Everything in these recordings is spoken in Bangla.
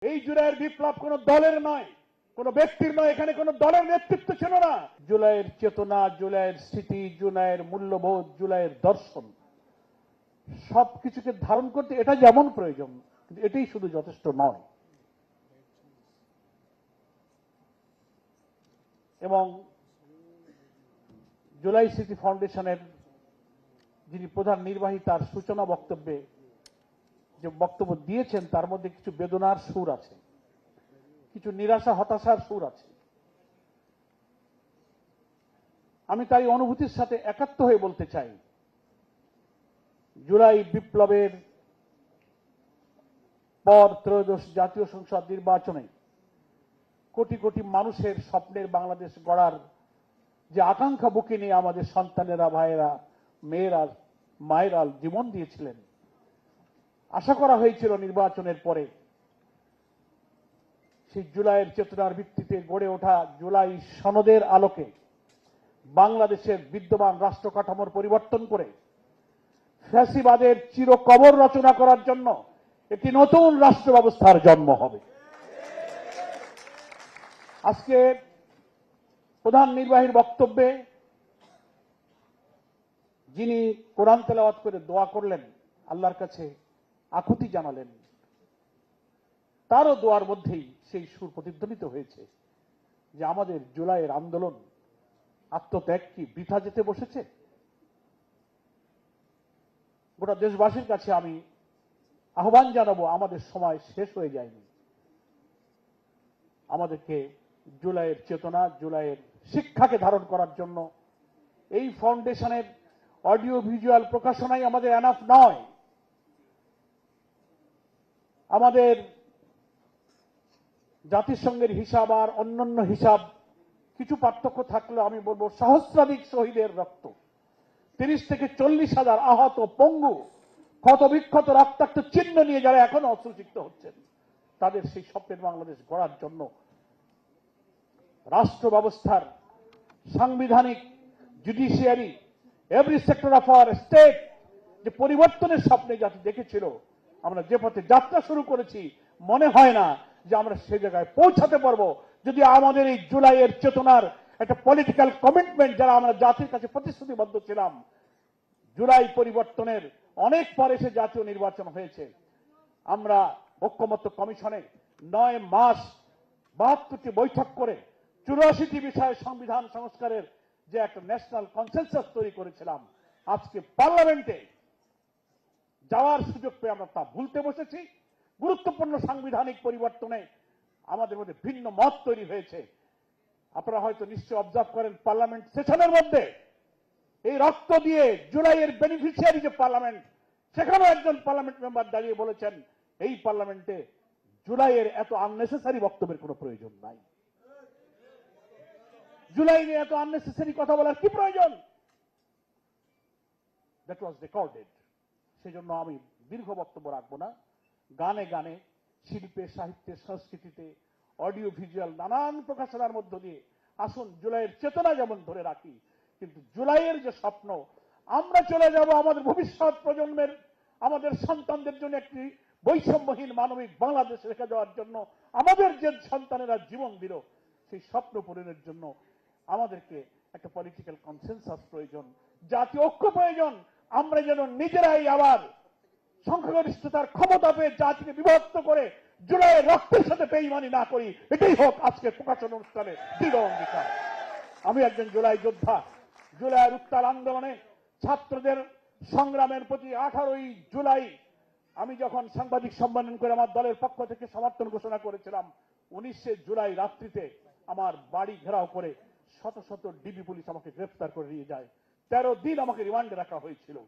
এই জুলাইয়ের বিপ্লব কোন দলের নয়, কোন ব্যক্তির নয়, এখানে কোন দলের নেতৃত্ব ছিল না। জুলাইয়ের চেতনা, জুলাইয়ের স্মৃতি, জুলাইয়ের মূল্যবোধ, জুলাইয়ের দর্শন সবকিছুকে ধারণ করতে এটা যেমন প্রয়োজন, কিন্তু এটাই শুধু যথেষ্ট নয়। এবং জুলাই স্মৃতি ফাউন্ডেশনের যিনি প্রধান নির্বাহী, তার সূচনা বক্তব্যে যে বক্তব্য দিয়েছেন তার মধ্যে কিছু বেদনার সুর আছে, কিছু নিরাশা হতাশার সুর আছে। আমি তাই অনুভূতির সাথে একাত্ম হয়ে বলতে চাই, জুলাই বিপ্লবের পর ত্রয়োদশ জাতীয় সংসদ নির্বাচনে কোটি কোটি মানুষের স্বপ্নের বাংলাদেশ গড়ার যে আকাঙ্ক্ষা বুকে নিয়ে আমাদের সন্তানেরা, ভাইয়েরা, মেয়েরা, মায়েরা জীবন দিয়েছিলেন, আশা করা হয়েছিল নির্বাচনের পরে সেই জুলাইয়ের চেতনার ভিত্তিতে গড়ে ওঠা জুলাই সনদের আলোকে বাংলাদেশের বিদ্যমান রাষ্ট্র কাঠামোর পরিবর্তন করে ফ্যাসিবাদের চিরকবর রচনা করার জন্য একটি নতুন রাষ্ট্র ব্যবস্থার জন্ম হবে। আজকে প্রধান নির্বাহীর বক্তব্যে যিনি কোরআন তেলাওয়াত করে দোয়া করলেন, আল্লাহর কাছে আকুতি জানালেন, তারও দোয়ার মধ্যেই সেই সুর প্রতিধ্বনিত হয়েছে যে আমাদের জুলাইয়ের আন্দোলন, আত্মত্যাগ কি বৃথা যেতে বসেছে? গোটা দেশবাসীর কাছে আমি আহ্বান জানাবো, আমাদের সময় শেষ হয়ে যায়নি। আমাদেরকে জুলাইয়ের চেতনা, জুলাইয়ের শিক্ষাকে ধারণ করার জন্য এই ফাউন্ডেশনের অডিও ভিজুয়াল প্রকাশনাই আমাদের এনাফ নয়। আমাদের জাতিসংঘের হিসাব আর অন্যান্য হিসাব কিছু পার্থক্য থাকলেও আমি বলবো সহস্রাধিক শহীদের রক্ত, 30 থেকে 40,000 আহত, পঙ্গু, ক্ষতবিক্ষত, রক্তাক্ত চিহ্ন নিয়ে যারা এখনো অশ্রুসিক্ত হচ্ছেন, তাদের সেই স্বপ্নের বাংলাদেশ গড়ার জন্য রাষ্ট্র ব্যবস্থার সাংবিধানিক, judiciary, every sector of our state যে পরিবর্তনের স্বপ্নে জাতি দেখেছিল, আমরা যে পথে যাত্রা শুরু করেছি, মনে হয় না যে আমরা সে জায়গায় পৌঁছাতে পারবো যদি আমাদের এই জুলাইয়ের চেতনার একটা পলিটিক্যাল কমিটমেন্ট, যারা আমরা জাতির কাছে প্রতিশ্রুতিবদ্ধ ছিলাম। জুলাই পরিবর্তনের অনেক পরে সে জাতীয় নির্বাচন হয়েছে। আমরা ঐক্যমত্য কমিশনে 9 মাস 72টি বৈঠক করে 84টি বিষয়ে সংবিধান সংস্কারের যে একটা ন্যাশনাল কনসেনসাস তৈরি করেছিলাম, আজকে পার্লামেন্টে যাওয়ার সুযোগ পেয়ে আমরা তা ভুলতে বসেছি। গুরুত্বপূর্ণ সাংবিধানিক পরিবর্তনে আমাদের মধ্যে ভিন্ন মত তৈরি হয়েছে। আপনারা হয়তো নিশ্চয় অবজার্ভ করেন, পার্লামেন্ট সেশনের মধ্যে এই রক্ত দিয়ে জুলাইয়ের বেনিফিশিয়ারি যে পার্লামেন্ট, সেখানেও একজন পার্লামেন্ট মেম্বার দাঁড়িয়ে বলেছেন এই পার্লামেন্টে জুলাইয়ের এত আননেসেসারি বক্তব্যের কোনো প্রয়োজন নাই। জুলাই নিয়ে এত আননেসেসারি কথা বলার কি প্রয়োজন? That was recorded. সেজন্য আমি দীর্ঘ বক্তব্য রাখবো না। গানে গানে, শিল্পে, সাহিত্যে, সংস্কৃতিতে, অডিও ভিজুয়াল নানান প্রকাশনার মধ্য দিয়ে আসুন জুলাইয়ের চেতনা যেমন ধরে রাখি, কিন্তু জুলাইয়ের যে স্বপ্ন, আমরা চলে যাব আমাদের ভবিষ্যৎ প্রজন্মের, আমাদের সন্তানদের জন্য একটি বৈষম্যহীন মানবিক বাংলাদেশ রেখে দেওয়ার জন্য, আমাদের যে সন্তানেরা জীবন দিল, সেই স্বপ্ন পূরণের জন্য আমাদেরকে একটা পলিটিক্যাল কনসেনসাস প্রয়োজন, জাতীয় ঐক্য প্রয়োজন। আমরা যেন নিজেরাই আবার সংখ্যাগরিষ্ঠতার ক্ষমতা পেয়ে জাতিকে বিভক্ত করে জুলাইয়ের রক্তের সাথে বেইমানি না করি, এটাই হোক আজকের প্রকাশন অনুষ্ঠানে দৃঢ় অঙ্গীকার। আমি একজন জুলাই যোদ্ধা। জুলাইয়ের উত্তাল আন্দোলনে ছাত্রদের সংগ্রামের প্রতি 18ই জুলাই আমি যখন সাংবাদিক সম্মেলন করে আমার দলের পক্ষ থেকে সমর্থন ঘোষণা করেছিলাম, 19 জুলাই রাত্রিতে আমার বাড়ি ঘেরাও করে শত শত ডিবি পুলিশ আমাকে গ্রেফতার করে নিয়ে যায়। 13 দিন আমাকে রিমান্ডে রাখা হয়েছিল।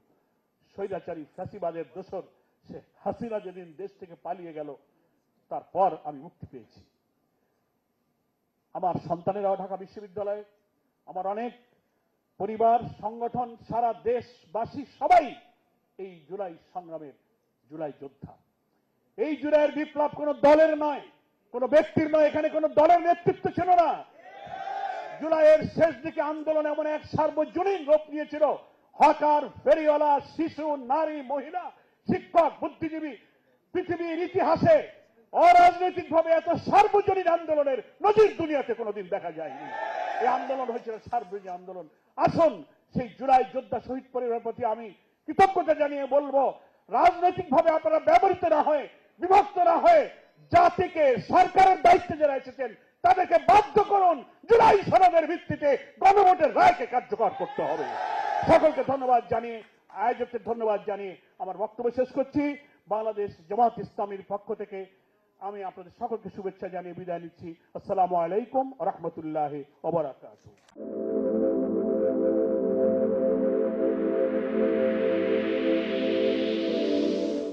স্বৈরাচারী ফ্যাসিবাদের দোসর সে হাসিনা যেদিন দেশ থেকে পালিয়ে গেল, তারপর আমি মুক্তি পেয়েছি। আমার সন্তানেরাও ঢাকা বিশ্ববিদ্যালয়ে, আমার অনেক পরিবার, সংগঠন, সারা দেশবাসী সবাই এই জুলাই সংগ্রামের জুলাই যোদ্ধা। এই জুলাইয়ের বিপ্লব কোন দলের নয়, কোন ব্যক্তির নয়, এখানে কোন দলের নেতৃত্ব ছিল না। জুলাইয়ের শেষ দিকে আন্দোলন এমন এক সার্বজনীন রূপ নিয়েছিল, হকার, ফেরিওয়ালা, শিশু, নারী, মহিলা, শিক্ষক, বুদ্ধিজীবী, পৃথিবীর ইতিহাসে অরাজনৈতিকভাবে এত সার্বজনীন আন্দোলনের নজির দুনিয়াতে কোনোদিন দেখা যায়নি। এই আন্দোলন হয়েছিল সার্বজনীন আন্দোলন। আসুন সেই জুলাই যোদ্ধা শহীদ পরিবারের প্রতি আমি কৃতজ্ঞতা জানিয়ে বলবো, রাজনৈতিকভাবে আপনারা ব্যবহৃত না হয়ে, বিভক্ত না হয়ে জাতিকে, সরকারের দায়িত্বে যারা এসেছেন তাদেরকে বাধ্য করুন জুলাই সনদের ভিত্তিতে গণভোটের রায়কে কার্যকর করতে হবে। সকলকে ধন্যবাদ জানিয়ে, আয়োজকদের ধন্যবাদ জানিয়ে আমার বক্তব্য শেষ করছি। বাংলাদেশ জামাত ইসলামীর পক্ষ থেকে আমি আপনাদের সকলকে শুভেচ্ছা জানিয়ে বিদায় নিচ্ছি। আসসালামু আলাইকুম ওয়া রাহমাতুল্লাহি ওয়া বারাকাতুহু।